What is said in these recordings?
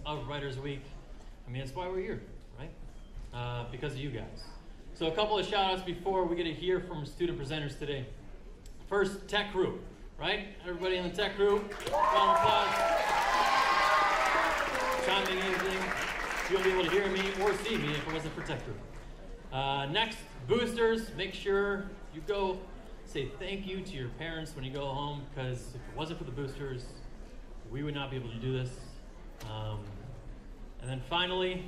of Writers Week. I mean, that's why we're here, right? Because of you guys. So a couple of shout outs before we get to hear from student presenters today. First, tech crew, right? Everybody in the tech crew, round of applause. Chiming in, you'll be able to hear me or see me if it wasn't for tech crew. Next, boosters, make sure you go say thank you to your parents when you go home, because if it wasn't for the boosters, we would not be able to do this. And then finally,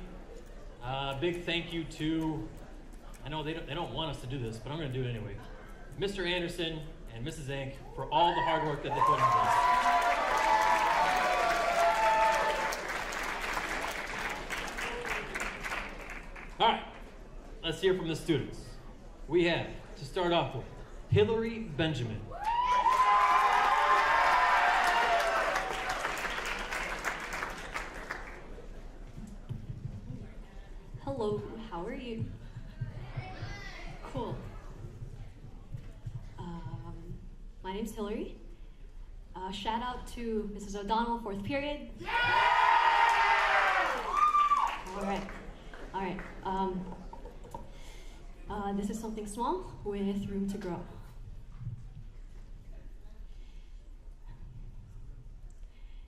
big thank you to, I know they don't want us to do this, but I'm going to do it anyway, Mr. Anderson and Mrs. Ank for all the hard work that they put into this. All right, let's hear from the students. We have, to start off with, Hillary Benjamin. Hello, how are you? Cool. My name's Hillary. Shout out to Mrs. O'Donnell, 4th period. All right. This is something small with room to grow.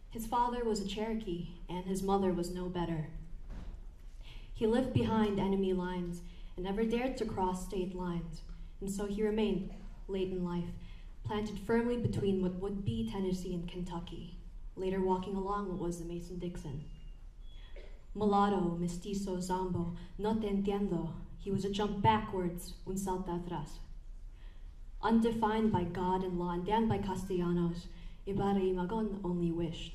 His father was a Cherokee, and his mother was no better. He lived behind enemy lines and never dared to cross state lines, and so he remained, late in life, planted firmly between what would be Tennessee and Kentucky, later walking along what was the Mason-Dixon. Mulatto, mestizo, zambo, no te entiendo, he was a jump backwards, un salto atrás. Undefined by God and law and damned by Castellanos, Ibarra y Magon only wished.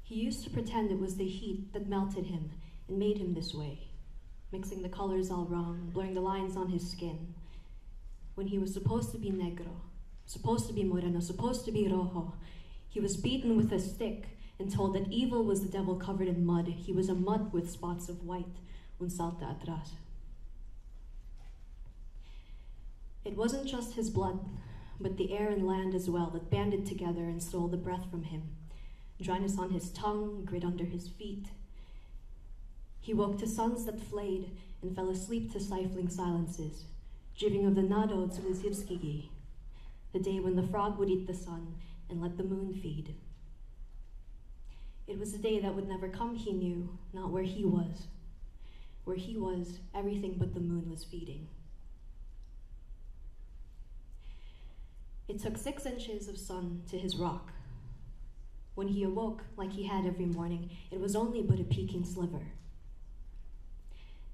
He used to pretend it was the heat that melted him and made him this way, mixing the colors all wrong, blurring the lines on his skin. When he was supposed to be negro, supposed to be moreno, supposed to be rojo, he was beaten with a stick and told that evil was the devil covered in mud. He was a mud with spots of white, un salta atrás. It wasn't just his blood, but the air and land as well that banded together and stole the breath from him. Dryness on his tongue, grit under his feet. He woke to suns that flayed and fell asleep to stifling silences, dreaming of the Nado Zulizivskigi, the day when the frog would eat the sun and let the moon feed. It was a day that would never come, he knew, not where he was. Where he was, everything but the moon was feeding. It took 6 inches of sun to his rock. When he awoke, like he had every morning, it was only but a peeking sliver.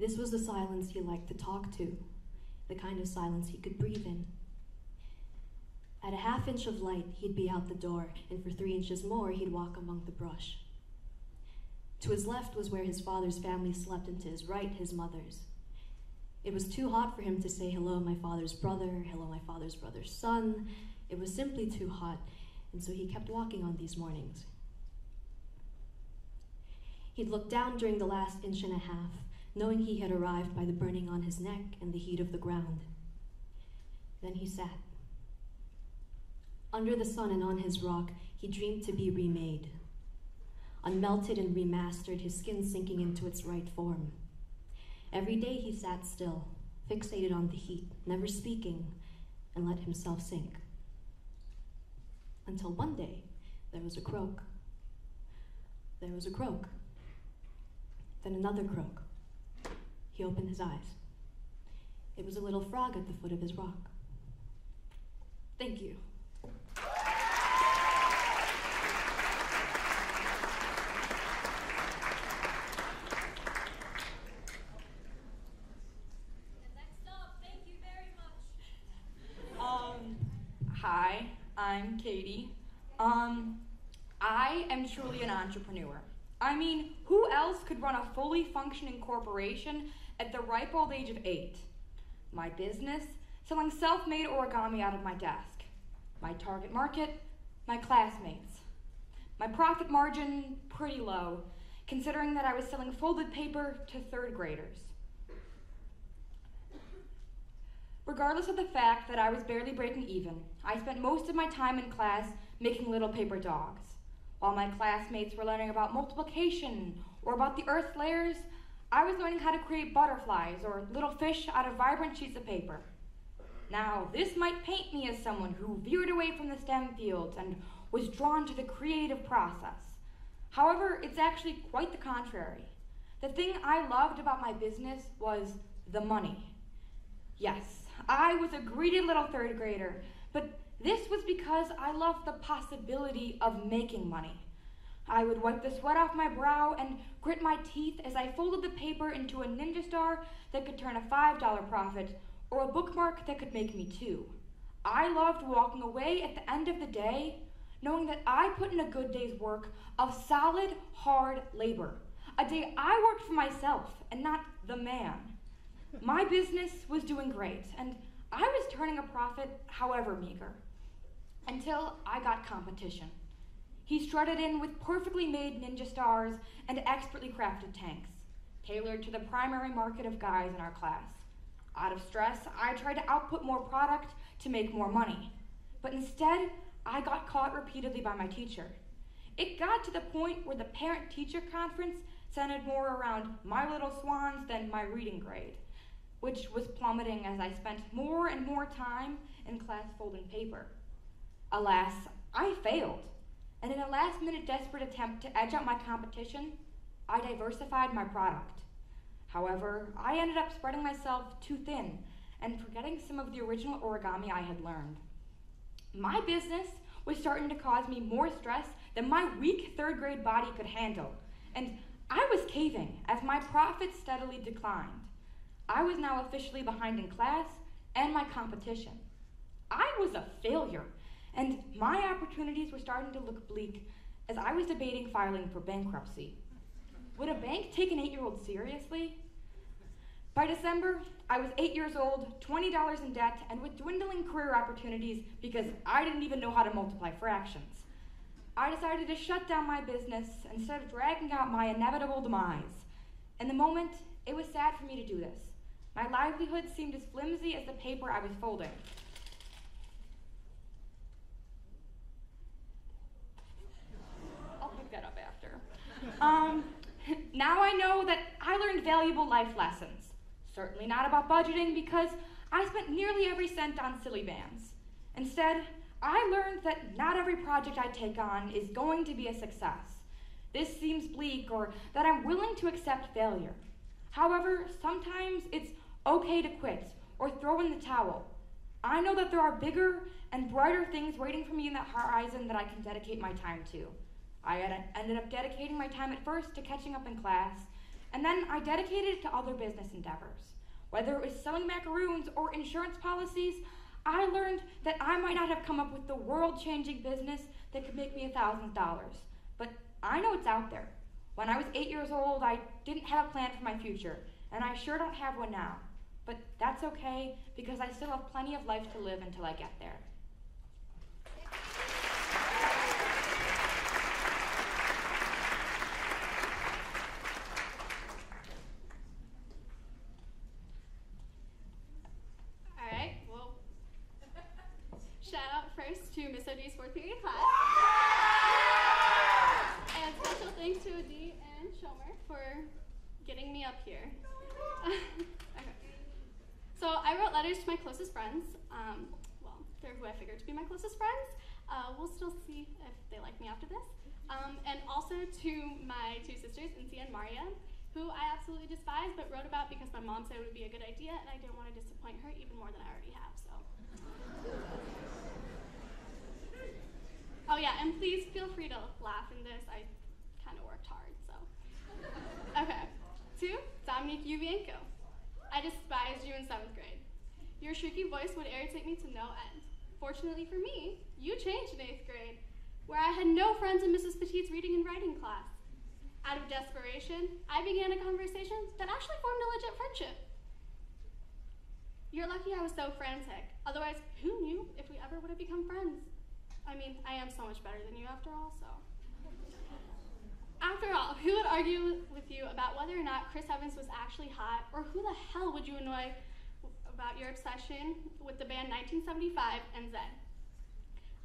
This was the silence he liked to talk to, the kind of silence he could breathe in. At a 1/2 inch of light, he'd be out the door, and for 3 inches more, he'd walk among the brush. To his left was where his father's family slept, and to his right, his mother's. It was too hot for him to say, hello, my father's brother, hello, my father's brother's son. It was simply too hot, and so he kept walking on these mornings. He'd look down during the last 1.5 inches, knowing he had arrived by the burning on his neck and the heat of the ground. Then he sat. Under the sun and on his rock, he dreamed to be remade. Unmelted and remastered, his skin sinking into its right form. Every day he sat still, fixated on the heat, never speaking, and let himself sink. Until one day, there was a croak. There was a croak. Then another croak. He opened his eyes. It was a little frog at the foot of his rock. Thank you. Hi, I'm Katie. I am truly an entrepreneur. I mean, who else could run a fully functioning corporation at the ripe old age of 8? My business, selling self-made origami out of my desk. My target market, my classmates. My profit margin, pretty low, considering that I was selling folded paper to 3rd graders. Regardless of the fact that I was barely breaking even, I spent most of my time in class making little paper dogs, While my classmates were learning about multiplication or about the Earth's layers, I was learning how to create butterflies or little fish out of vibrant sheets of paper. Now, this might paint me as someone who veered away from the STEM fields and was drawn to the creative process. However, it's actually quite the contrary. The thing I loved about my business was the money. Yes, I was a greedy little third grader, but this was because I loved the possibility of making money. I would wipe the sweat off my brow and grit my teeth as I folded the paper into a ninja star that could turn a $5 profit or a bookmark that could make me $2. I loved walking away at the end of the day knowing that I put in a good day's work of solid, hard labor. A day I worked for myself and not the man. My business was doing great, and I was turning a profit, however meager, until I got competition. He strutted in with perfectly made ninja stars and expertly crafted tanks, tailored to the primary market of guys in our class. Out of stress, I tried to output more product to make more money, but instead, I got caught repeatedly by my teacher. It got to the point where the parent-teacher conference centered more around my little swans than my reading grade, which was plummeting as I spent more and more time in class folding paper. Alas, I failed, and in a last-minute desperate attempt to edge out my competition, I diversified my product. However, I ended up spreading myself too thin and forgetting some of the original origami I had learned. My business was starting to cause me more stress than my weak third grade body could handle, and I was caving as my profits steadily declined. I was now officially behind in class and my competition. I was a failure, and my opportunities were starting to look bleak as I was debating filing for bankruptcy. Would a bank take an 8-year-old seriously? By December, I was 8 years old, $20 in debt, and with dwindling career opportunities because I didn't even know how to multiply fractions. I decided to shut down my business and started dragging out my inevitable demise. In the moment, it was sad for me to do this. My livelihood seemed as flimsy as the paper I was folding. I'll pick that up after. Now I know that I learned valuable life lessons. Certainly not about budgeting because I spent nearly every cent on silly bands. Instead, I learned that not every project I take on is going to be a success. This seems bleak, or that I'm willing to accept failure. However, sometimes it's okay to quit or throw in the towel. I know that there are bigger and brighter things waiting for me in the horizon that I can dedicate my time to. I ended up dedicating my time at first to catching up in class, and then I dedicated it to other business endeavors. Whether it was selling macaroons or insurance policies, I learned that I might not have come up with the world-changing business that could make me $1,000, but I know it's out there. When I was 8 years old, I didn't have a plan for my future, and I sure don't have one now. But that's okay, because I still have plenty of life to live until I get there. To Miss OD's 4th period class. And special thanks to Adi and Shomer for getting me up here. Okay. So I wrote letters to my closest friends. Well, they're who I figured to be my closest friends. We'll still see if they like me after this. And also to my 2 sisters, Incy and Maria, who I absolutely despise, but wrote about because my mom said it would be a good idea, and I didn't want to disappoint her even more than I already have, so. Oh yeah, and please feel free to laugh in this. I kind of worked hard, so. Okay. To Dominique Ubienko. I despised you in 7th grade. Your shrieky voice would irritate me to no end. Fortunately for me, you changed in 8th grade, where I had no friends in Mrs. Petit's reading and writing class. Out of desperation, I began a conversation that actually formed a legit friendship. You're lucky I was so frantic. Otherwise, who knew if we ever would have become friends? I mean, I am so much better than you after all, so. After all, who would argue with you about whether or not Chris Evans was actually hot, or who the hell would you annoy about your obsession with the band 1975 and Zed?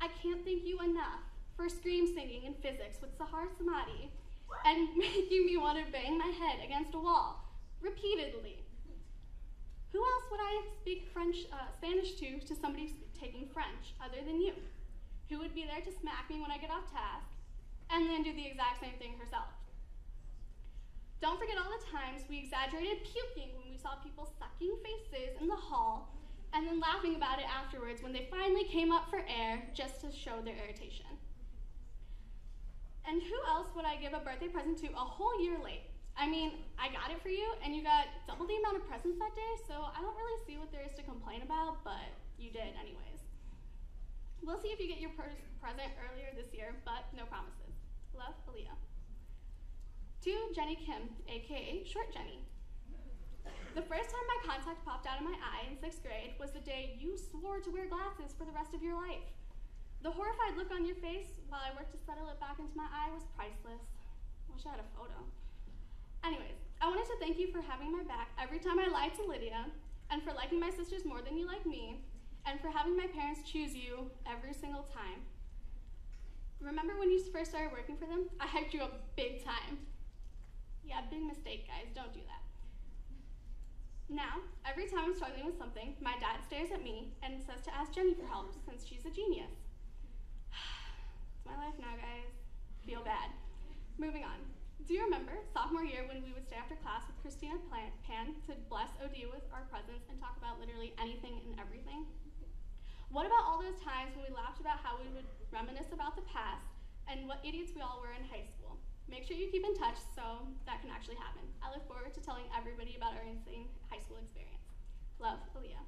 I can't thank you enough for scream singing in physics with Sahar Samadi, and making me want to bang my head against a wall, repeatedly. Who else would I speak Spanish to somebody taking French other than you? Who would be there to smack me when I get off task, and then do the exact same thing herself? Don't forget all the times we exaggerated puking when we saw people sucking faces in the hall, and then laughing about it afterwards when they finally came up for air just to show their irritation. And who else would I give a birthday present to a whole year late? I mean, I got it for you, and you got double the amount of presents that day, so I don't really see what there is to complain about, but you did anyways. We'll see if you get your present earlier this year, but no promises. Love, Aaliyah. To Jenny Kim, aka Short Jenny. The first time my contact popped out of my eye in 6th grade was the day you swore to wear glasses for the rest of your life. The horrified look on your face while I worked to settle it back into my eye was priceless. Wish I had a photo. Anyways, I wanted to thank you for having my back every time I lied to Lydia, and for liking my sisters more than you like me, and for having my parents choose you every single time. Remember when you first started working for them? I hyped you up big time. Yeah, big mistake, guys, don't do that. Now, every time I'm struggling with something, my dad stares at me and says to ask Jenny for help, since she's a genius. It's my life now, guys. Feel bad. Moving on. Do you remember sophomore year when we would stay after class with Christina Pan to bless OD with our presents and talk about literally anything and everything? What about all those times when we laughed about how we would reminisce about the past and what idiots we all were in high school? Make sure you keep in touch so that can actually happen. I look forward to telling everybody about our insane high school experience. Love, Aaliyah.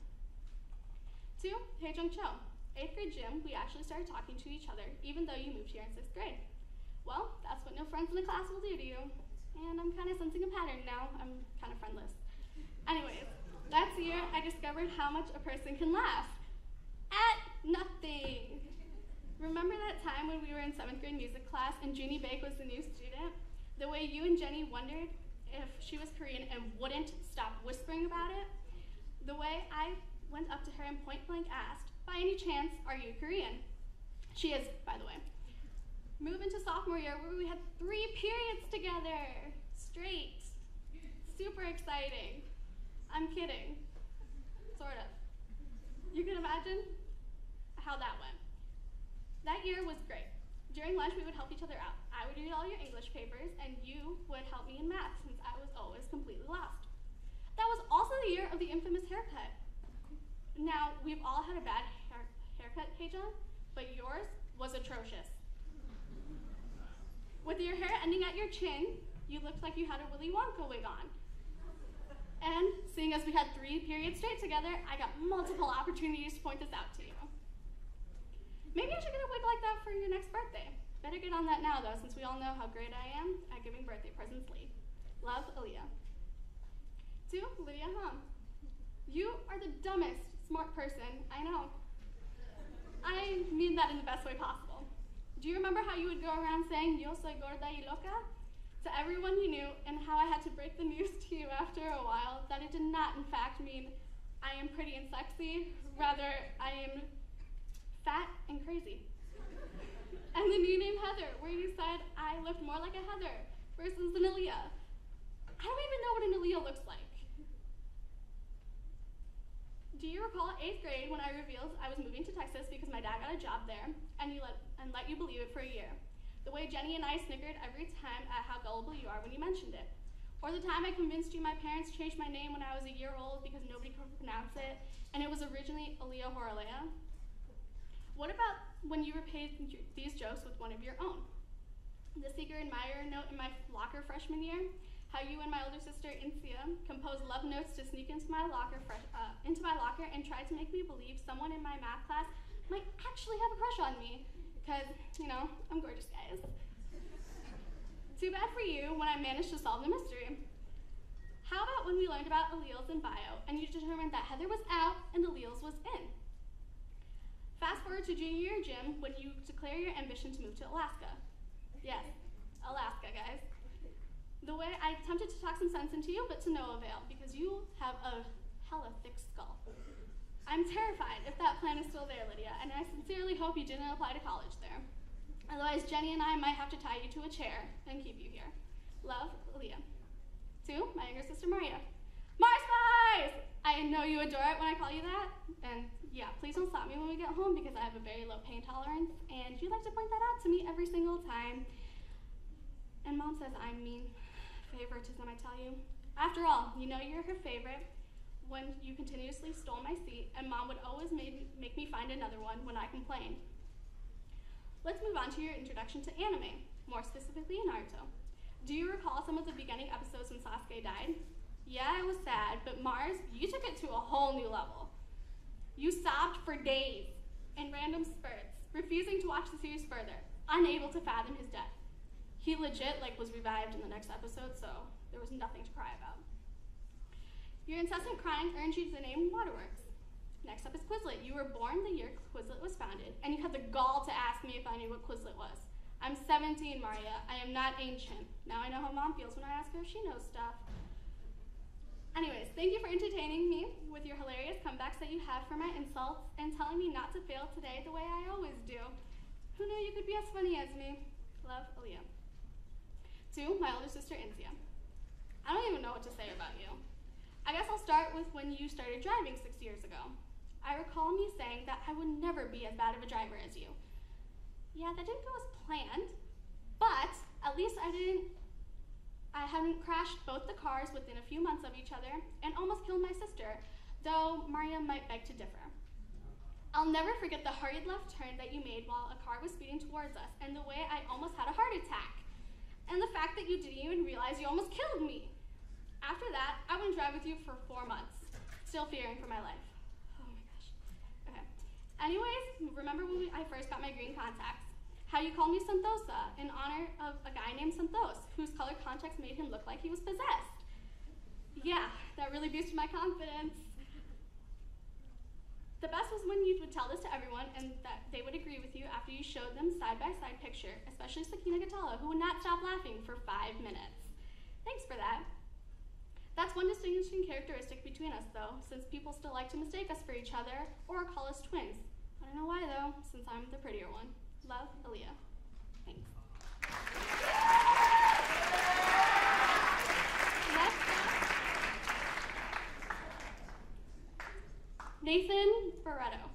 To Haejung Cho. 8th grade gym, we actually started talking to each other, even though you moved here in 6th grade. Well, that's what no friends in a class will do to you. And I'm kind of sensing a pattern now. I'm kind of friendless. Anyways, that year I discovered how much a person can laugh at nothing. Remember that time when we were in 7th grade music class and Junie Baek was the new student? The way you and Jenny wondered if she was Korean and wouldn't stop whispering about it? The way I went up to her and point blank asked, by any chance, are you Korean? She is, by the way. Move into sophomore year where we had 3 periods together, straight. Super exciting. I'm kidding, sort of. You can imagine how that went. That year was great. During lunch, we would help each other out. I would read all your English papers, and you would help me in math since I was always completely lost. That was also the year of the infamous haircut. Now, we've all had a bad haircut, Haejun, but yours was atrocious. With your hair ending at your chin, you looked like you had a Willy Wonka wig on. And seeing as we had 3 periods straight together, I got multiple opportunities to point this out to you. Maybe I should get a wig like that for your next birthday. Better get on that now, though, since we all know how great I am at giving birthday presents late. Love, Aaliyah. To Lydia Hum. You are the dumbest smart person I know. I mean that in the best way possible. Do you remember how you would go around saying, yo soy gorda y loca? To everyone you knew, and how I had to break the news to you after a while that it did not, in fact, mean I am pretty and sexy. Rather, I am fat and crazy. And the new name Heather, where you said I looked more like a Heather versus an Aaliyah. I don't even know what an Aaliyah looks like. Do you recall 8th grade when I revealed I was moving to Texas because my dad got a job there, and let you believe it for a year? The way Jenny and I snickered every time at how gullible you are when you mentioned it. Or the time I convinced you my parents changed my name when I was a year old because nobody could pronounce it, and it was originally Aaliyah Horalea. What about when you repaid these jokes with one of your own? The secret admirer note in my locker freshman year, how you and my older sister, Insia, composed love notes to sneak into my locker and tried to make me believe someone in my math class might actually have a crush on me. Because, you know, I'm gorgeous, guys. Too bad for you when I managed to solve the mystery. How about when we learned about alleles in bio and you determined that Heather was out and alleles was in? Fast forward to junior year gym when you declare your ambition to move to Alaska. Yes, Alaska, guys. The way I attempted to talk some sense into you, but to no avail, because you have a hella thick skull. I'm terrified if that plan is still there, Lydia, and I sincerely hope you didn't apply to college there. Otherwise, Jenny and I might have to tie you to a chair and keep you here. Love, Leah. 2, my younger sister, Maria. Mars Spice! I know you adore it when I call you that. And yeah, please don't stop me when we get home because I have a very low pain tolerance, and you like to point that out to me every single time. And Mom says I'm mean. Favoritism, I tell you. After all, you know you're her favorite when you continuously stole my seat, and Mom would always make me find another one when I complained. Let's move on to your introduction to anime, more specifically Naruto. Do you recall some of the beginning episodes when Sasuke died? Yeah, it was sad, but Mars, you took it to a whole new level. You sobbed for days in random spurts, refusing to watch the series further, unable to fathom his death. He legit was revived in the next episode, so there was nothing to cry about. Your incessant crying earned you the name Waterworks. Next up is Quizlet. You were born the year Quizlet was founded, and you had the gall to ask me if I knew what Quizlet was. I'm 17, Maria. I am not ancient. Now I know how Mom feels when I ask her if she knows stuff. Anyways, thank you for entertaining me with your hilarious comebacks that you have for my insults and telling me not to fail today the way I always do. Who knew you could be as funny as me? Love, Aaliyah. 2, my older sister, Insia. I don't even know what to say about you. I guess I'll start with when you started driving 6 years ago. I recall me saying that I would never be as bad of a driver as you. Yeah, that didn't go as planned, but at least I hadn't crashed both the cars within a few months of each other and almost killed my sister, though Maria might beg to differ. I'll never forget the hurried left turn that you made while a car was speeding towards us and the way I almost had a heart attack. And the fact that you didn't even realize you almost killed me. After that, I wouldn't drive with you for 4 months, still fearing for my life. Oh my gosh. Okay. Anyways, remember when I first got my green contacts? How you called me Santosa in honor of a guy named Santos, whose colored contacts made him look like he was possessed. Yeah, that really boosted my confidence. The best was when you would tell this to everyone and that they would agree with you after you showed them side-by-side picture, especially Sakina Gatala, who would not stop laughing for 5 minutes. Thanks for that. That's one distinguishing characteristic between us, though, since people still like to mistake us for each other or call us twins. I don't know why, though, since I'm the prettier one. Love, Aaliyah. Thanks. Next up, Nathan Barretto.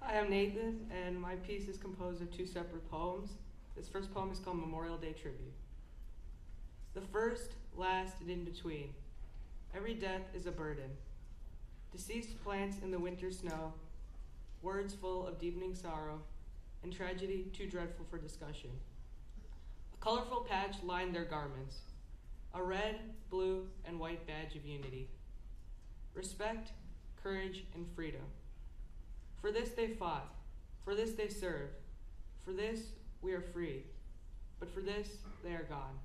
Hi, I'm Nathan, and my piece is composed of 2 separate poems. This first poem is called Memorial Day Tribute. The first, last, and in between. Every death is a burden. Deceased plants in the winter snow, words full of deepening sorrow, and tragedy too dreadful for discussion. A colorful patch lined their garments, a red, blue, and white badge of unity. Respect, courage, and freedom. For this they fought, for this they served, for this we are free, but for this they are gone.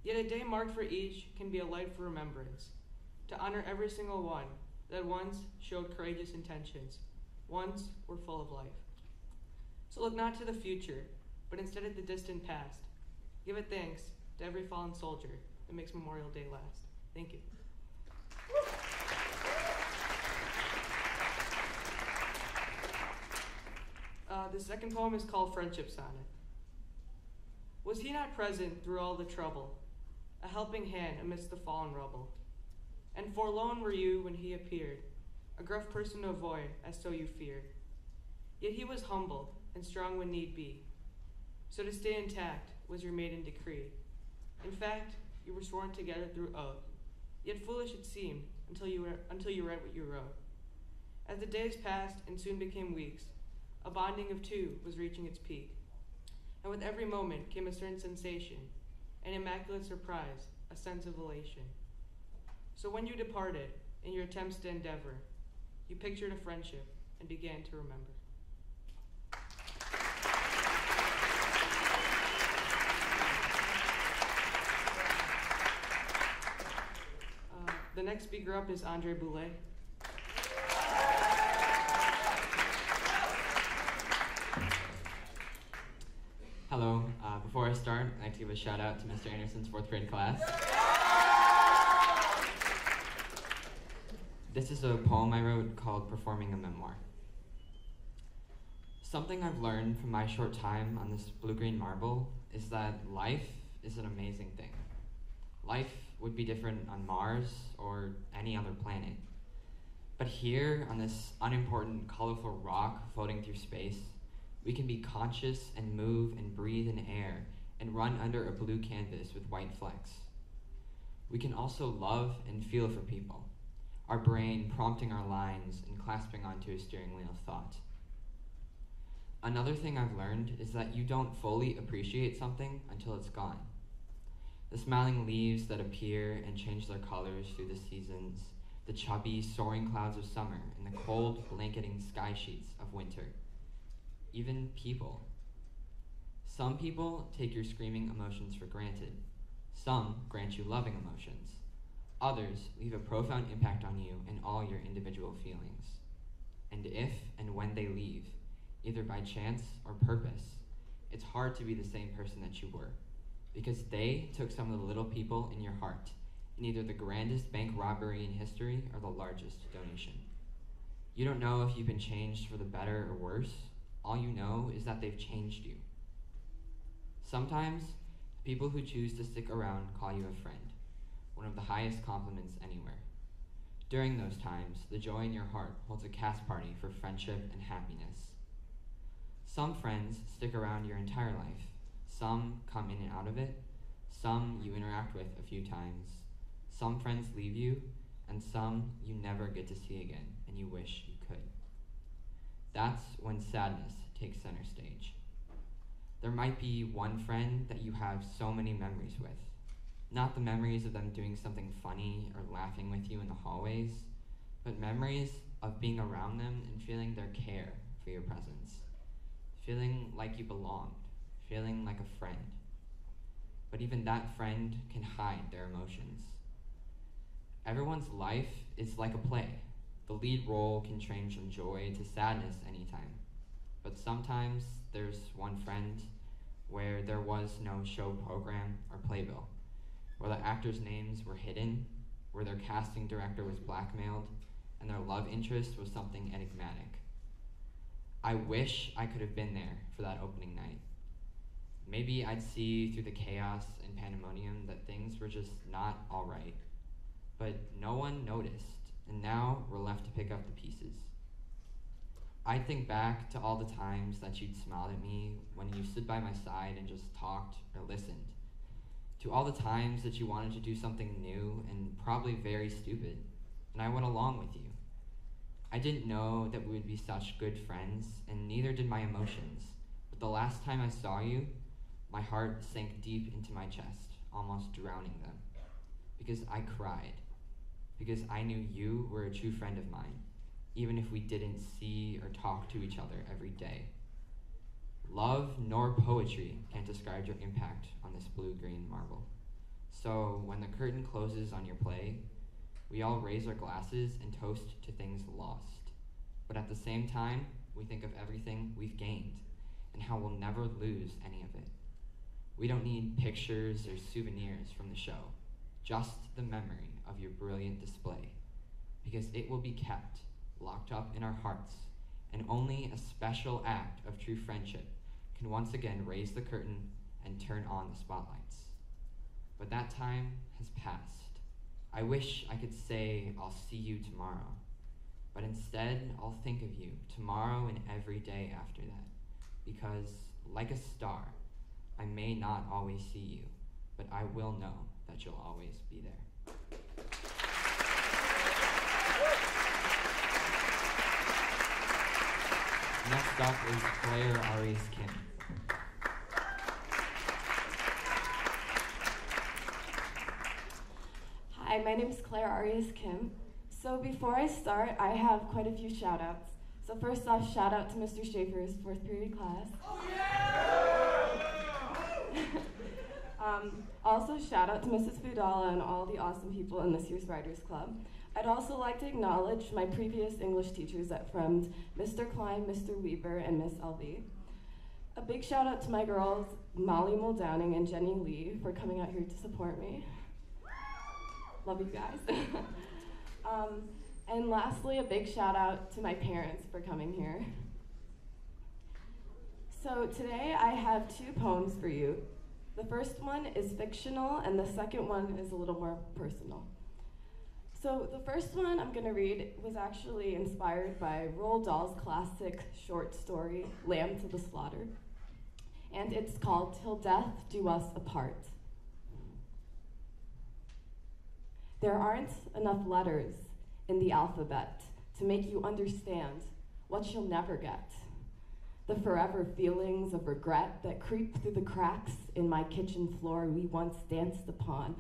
Yet a day marked for each can be a light for remembrance, to honor every single one that once showed courageous intentions, once were full of life. So look not to the future, but instead at the distant past. Give it thanks to every fallen soldier that makes Memorial Day last. Thank you. The second poem is called Friendship Sonnet. Was he not present through all the trouble, a helping hand amidst the fallen rubble? And forlorn were you when he appeared, a gruff person to avoid, as so you feared. Yet he was humble and strong when need be, so to stay intact was your maiden decree. In fact, you were sworn together through oath, yet foolish it seemed until you read what you wrote. As the days passed and soon became weeks, a bonding of 2 was reaching its peak. And with every moment came a certain sensation, an immaculate surprise, a sense of elation. So when you departed in your attempts to endeavor, you pictured a friendship and began to remember. The next speaker up is Andre Boulet. Hello. Before I start, I'd like to give a shout out to Mr. Anderson's 4th grade class. This is a poem I wrote called Performing a Memoir. Something I've learned from my short time on this blue-green marble is that life is an amazing thing. Life would be different on Mars or any other planet. But here, on this unimportant, colorful rock floating through space, we can be conscious and move and breathe in air and run under a blue canvas with white flecks. We can also love and feel for people, our brain prompting our lines and clasping onto a steering wheel of thought. Another thing I've learned is that you don't fully appreciate something until it's gone. The smiling leaves that appear and change their colors through the seasons, the chubby, soaring clouds of summer, and the cold, blanketing sky sheets of winter. Even people. Some people take your screaming emotions for granted. Some grant you loving emotions. Others leave a profound impact on you and all your individual feelings. And if and when they leave, either by chance or purpose, it's hard to be the same person that you were, because they took some of the little people in your heart in either the grandest bank robbery in history or the largest donation. You don't know if you've been changed for the better or worse. All you know is that they've changed you. Sometimes, people who choose to stick around call you a friend, one of the highest compliments anywhere. During those times, the joy in your heart holds a cast party for friendship and happiness. Some friends stick around your entire life. Some come in and out of it. Some you interact with a few times. Some friends leave you, and some you never get to see again, and you wish you could. That's when sadness takes center stage. There might be one friend that you have so many memories with. Not the memories of them doing something funny or laughing with you in the hallways, but memories of being around them and feeling their care for your presence. Feeling like you belonged, feeling like a friend. But even that friend can hide their emotions. Everyone's life is like a play. The lead role can change from joy to sadness anytime. But sometimes there's one friend where there was no show program or playbill, where the actors' names were hidden, where their casting director was blackmailed, and their love interest was something enigmatic. I wish I could have been there for that opening night. Maybe I'd see through the chaos and pandemonium that things were just not all right. But no one noticed, and now we're left to pick up the pieces. I think back to all the times that you'd smiled at me when you stood by my side and just talked or listened. To all the times that you wanted to do something new and probably very stupid, and I went along with you. I didn't know that we would be such good friends, and neither did my emotions. But the last time I saw you, my heart sank deep into my chest, almost drowning them. Because I cried. Because I knew you were a true friend of mine, even if we didn't see or talk to each other every day. Love nor poetry can't describe your impact on this blue-green marble. So when the curtain closes on your play, we all raise our glasses and toast to things lost. But at the same time, we think of everything we've gained and how we'll never lose any of it. We don't need pictures or souvenirs from the show, just the memory of your brilliant display, because it will be kept locked up in our hearts, and only a special act of true friendship can once again raise the curtain and turn on the spotlights. But that time has passed. I wish I could say I'll see you tomorrow, but instead I'll think of you tomorrow and every day after that, because like a star, I may not always see you, but I will know that you'll always be there. Next up is Claire Arias Kim. Hi, my name is Claire Arias Kim. So before I start, I have quite a few shout outs. So first off, shout out to Mr. Schaefer's 4th period class. Oh, yeah! Also, shout out to Mrs. Fudala and all the awesome people in this year's Writers Club. I'd also like to acknowledge my previous English teachers at Fremd, Mr. Klein, Mr. Weber, and Miss LV. A big shout out to my girls, Molly Muldowning and Jenny Lee, for coming out here to support me. Love you guys. And lastly, a big shout out to my parents for coming here. So today I have 2 poems for you. The first one is fictional, and the second one is a little more personal. So the first one I'm gonna read was actually inspired by Roald Dahl's classic short story, Lamb to the Slaughter. And it's called Till Death Do Us Apart. There aren't enough letters in the alphabet to make you understand what you'll never get. The forever feelings of regret that creep through the cracks in my kitchen floor we once danced upon,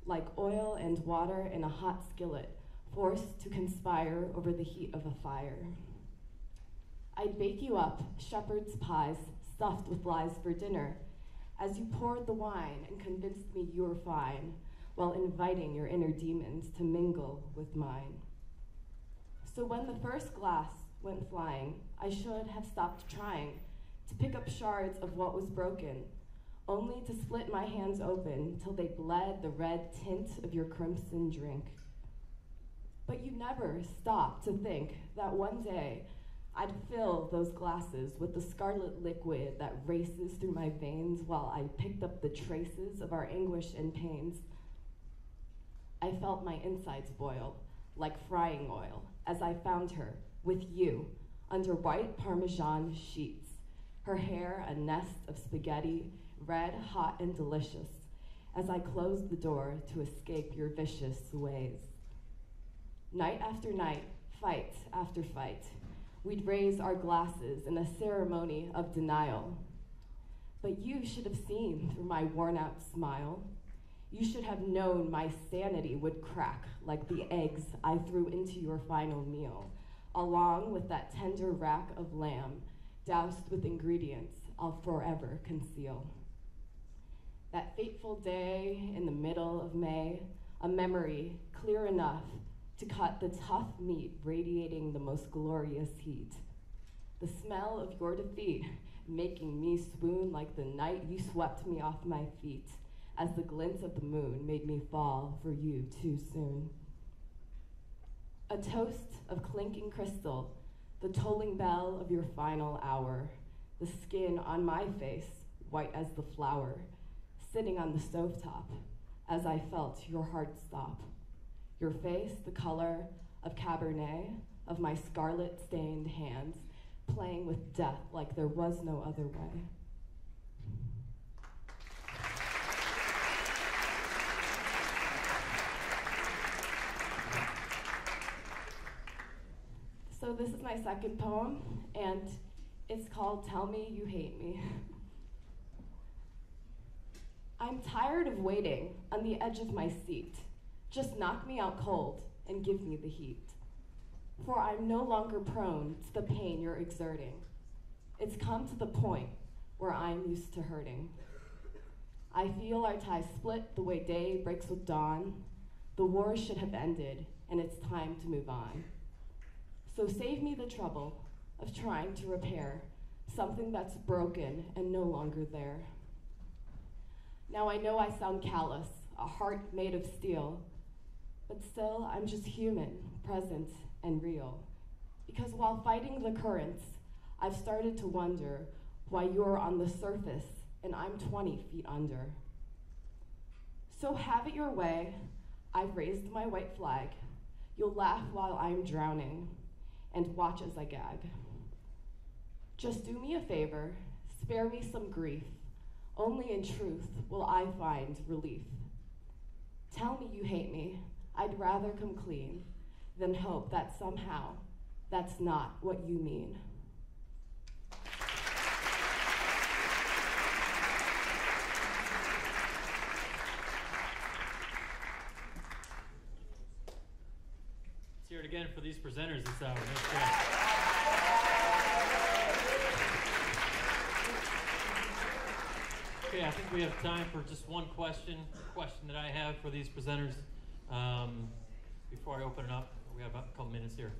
like oil and water in a hot skillet, forced to conspire over the heat of a fire. I'd bake you up shepherd's pies stuffed with lies for dinner as you poured the wine and convinced me you were fine, while inviting your inner demons to mingle with mine. So when the first glass went flying, I should have stopped trying to pick up shards of what was broken, only to split my hands open till they bled the red tint of your crimson drink. But you never stopped to think that one day I'd fill those glasses with the scarlet liquid that races through my veins while I picked up the traces of our anguish and pains. I felt my insides boil like frying oil as I found her with you under white Parmesan sheets, her hair a nest of spaghetti, red, hot, and delicious, as I closed the door to escape your vicious ways. Night after night, fight after fight, we'd raise our glasses in a ceremony of denial. But you should have seen through my worn-out smile. You should have known my sanity would crack like the eggs I threw into your final meal, along with that tender rack of lamb doused with ingredients I'll forever conceal. That fateful day in the middle of May, a memory clear enough to cut the tough meat radiating the most glorious heat. The smell of your defeat making me swoon like the night you swept me off my feet, as the glint of the moon made me fall for you too soon. A toast of clinking crystal, the tolling bell of your final hour, the skin on my face, white as the flower, sitting on the stovetop as I felt your heart stop. Your face, the color of Cabernet, of my scarlet-stained hands, playing with death like there was no other way. So this is my second poem, and it's called Tell Me You Hate Me. I'm tired of waiting on the edge of my seat. Just knock me out cold and give me the heat. For I'm no longer prone to the pain you're exerting. It's come to the point where I'm used to hurting. I feel our ties split the way day breaks with dawn. The war should have ended, and it's time to move on. So save me the trouble of trying to repair something that's broken and no longer there. Now I know I sound callous, a heart made of steel, but still I'm just human, present and real. Because while fighting the currents, I've started to wonder why you're on the surface and I'm 20 feet under. So have it your way, I've raised my white flag. You'll laugh while I'm drowning and watch as I gag. Just do me a favor, spare me some grief. Only in truth will I find relief. Tell me you hate me, I'd rather come clean than hope that somehow that's not what you mean. Let's hear it again for these presenters this hour. That's great. Okay, I think we have time for just one question that I have for these presenters. Before I open it up, we have a couple minutes here.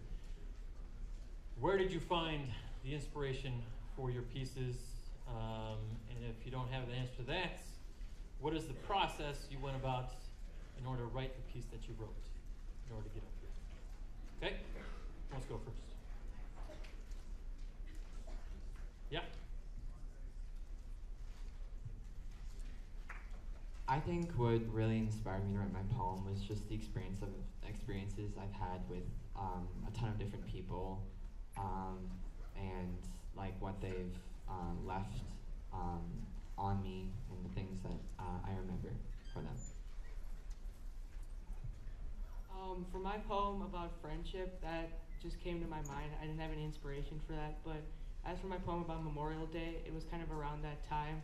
Where did you find the inspiration for your pieces? And if you don't have the answer to that, what is the process you went about in order to write the piece that you wrote, in order to get up here? Okay, let's go first. Yeah. I think what really inspired me to write my poem was just the experiences I've had with a ton of different people, and like what they've left on me and the things that I remember for them. For my poem about friendship, that just came to my mind. I didn't have any inspiration for that, but as for my poem about Memorial Day, it was kind of around that time,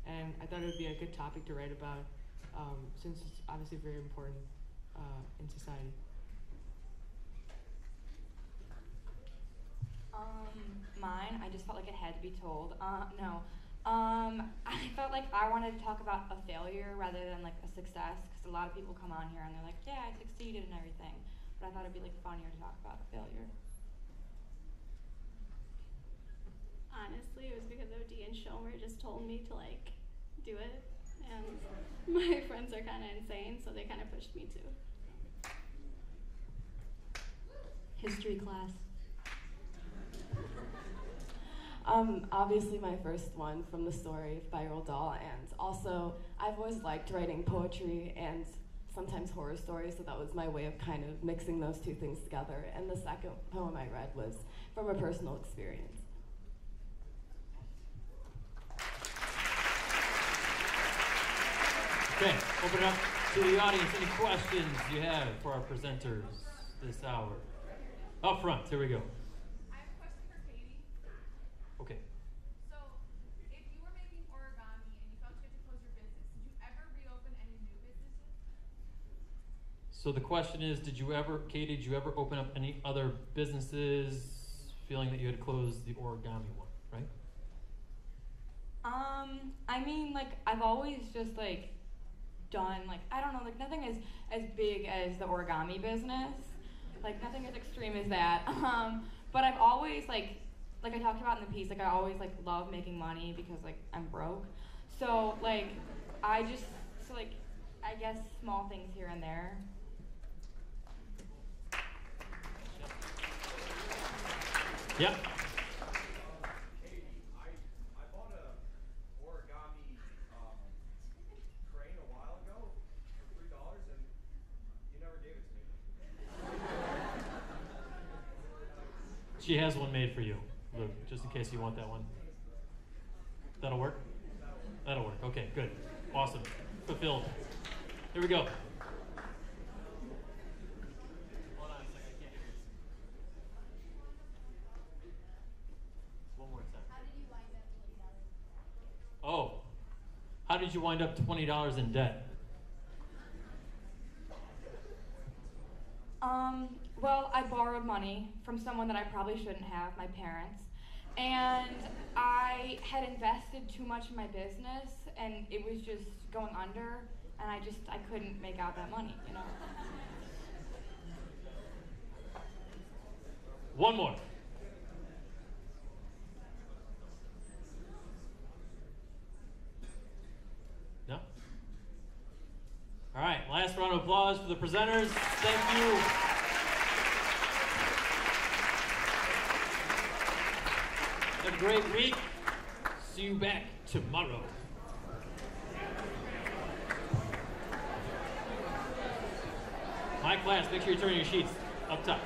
and I thought it would be a good topic to write about, since it's obviously very important in society. Mine, I just felt like it had to be told. No. I felt like I wanted to talk about a failure rather than like a success, because a lot of people come on here and they're like, yeah, I succeeded and everything. But I thought it'd be like funnier to talk about a failure. Honestly, it was because OD and Shomer just told me to like do it, and my friends are kind of insane, so they kind of pushed me to. History class. Obviously my first one from the story by Roald Dahl, and also I've always liked writing poetry and sometimes horror stories, so that was my way of kind of mixing those two things together. And the second poem I read was from a personal experience. Okay, open it up to the audience. Any questions you have for our presenters this hour? Up front, here we go. I have a question for Katie. Okay. So, if you were making origami and you felt you had to close your business, did you ever reopen any new businesses? So the question is, Katie, did you ever open up any other businesses feeling that you had to close the origami one, right? I mean, like, I've always just, like, done, like, I don't know, like, nothing as big as the origami business. Like, nothing as extreme as that. But I've always, like I talked about in the piece, like, I always, like, love making money because, like, I'm broke. So, like, I guess small things here and there. Yeah. Katie, I bought a origami crane a while ago for $3, and you never gave it to me. She has one made for you, Luke, just in case you want that one. That'll work? That'll work. Okay, good. Awesome. Fulfilled. Here we go. Hold on a second. I can't hear you. One more time. Oh. How did you wind up $20 in debt? Well, I borrowed money from someone that I probably shouldn't have, my parents. And I had invested too much in my business, and it was just going under, and I couldn't make out that money, you know? One more. No? All right, last round of applause for the presenters. Thank you. Have a great week. See you back tomorrow. My class, make sure you turn your sheets up top.